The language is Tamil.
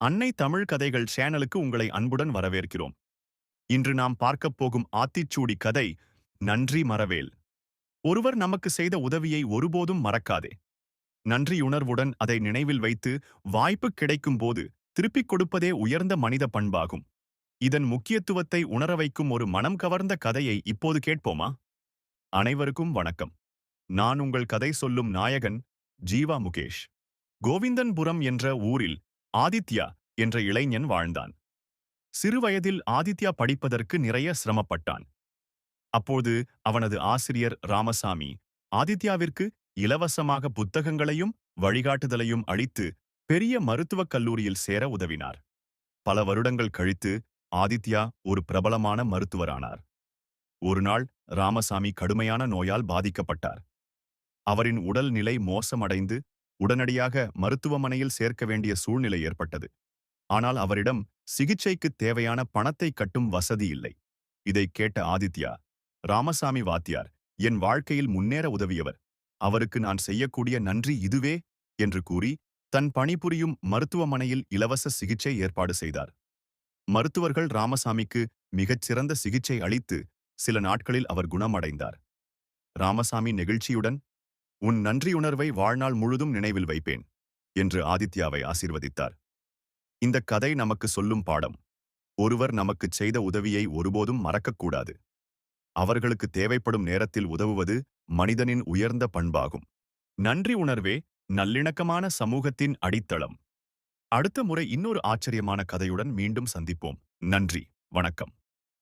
அன்னை தமிழ் கதைகள் சேனலுக்கு உங்களை அன்புடன் வரவேற்கிறோம். இன்று நாம் பார்க்கப் போகும் ஆத்திச்சூடி கதை நன்றி மறவேல். ஒருவர் நமக்கு செய்த உதவியை ஒருபோதும் மறக்காதே. நன்றியுணர்வுடன் அதை நினைவில் வைத்து வாய்ப்பு கிடைக்கும் போது திருப்பிக் கொடுப்பதே உயர்ந்த மனித பண்பாகும். இதன் முக்கியத்துவத்தை உணர வைக்கும் ஒரு மனம் கவர்ந்த கதையை இப்போது கேட்போமா? அனைவருக்கும் வணக்கம். நான் உங்கள் கதை சொல்லும் நாயகன் ஜீவா முகேஷ். கோவிந்தன்புரம் என்ற ஊரில் ஆதித்யா என்ற இளைஞன் வாழ்ந்தான். சிறுவயதில் ஆதித்யா படிப்பதற்கு நிறைய சிரமப்பட்டான். அப்போது அவனது ஆசிரியர் ராமசாமி ஆதித்யாவிற்கு இலவசமாக புத்தகங்களையும் வழிகாட்டுதலையும் அளித்து பெரிய மருத்துவக் கல்லூரியில் சேர உதவினார். பல வருடங்கள் கழித்து ஆதித்யா ஒரு பிரபலமான மருத்துவரானார். ஒருநாள் ராமசாமி கடுமையான நோயால் பாதிக்கப்பட்டார். அவரின் உடல் நிலை மோசமடைந்து உடனடியாக மருத்துவமனையில் சேர்க்க வேண்டிய சூழ்நிலை ஏற்பட்டது. ஆனால் அவரிடம் சிகிச்சைக்கு தேவையான பணத்தை கட்டும் வசதி இல்லை. இதை கேட்ட ஆதித்யா, ராமசாமி வாத்தியார் என் வாழ்க்கையில் முன்னேற உதவியவர், அவருக்கு நான் செய்யக்கூடிய நன்றி இதுவே என்று கூறி தன் பணிபுரியும் மருத்துவமனையில் இலவச சிகிச்சை ஏற்பாடு செய்தார். மருத்துவர்கள் ராமசாமிக்கு மிகச்சிறந்த சிகிச்சை அளித்து சில நாட்களில் அவர் குணமடைந்தார். ராமசாமி நெகிழ்ச்சியுடன், உன் நன்றியுணர்வை வாழ்நாள் முழுதும் நினைவில் வைப்பேன் என்று ஆதித்யாவை ஆசீர்வதித்தார். இந்த கதை நமக்கு சொல்லும் பாடம், ஒருவர் நமக்குச் செய்த உதவியை ஒருபோதும் மறக்கக்கூடாது. அவர்களுக்கு தேவைப்படும் நேரத்தில் உதவுவது மனிதனின் உயர்ந்த பண்பாகும். நன்றி உணர்வே நல்லிணக்கமான சமூகத்தின் அடித்தளம். அடுத்த முறை இன்னொரு ஆச்சரியமான கதையுடன் மீண்டும் சந்திப்போம். நன்றி, வணக்கம்.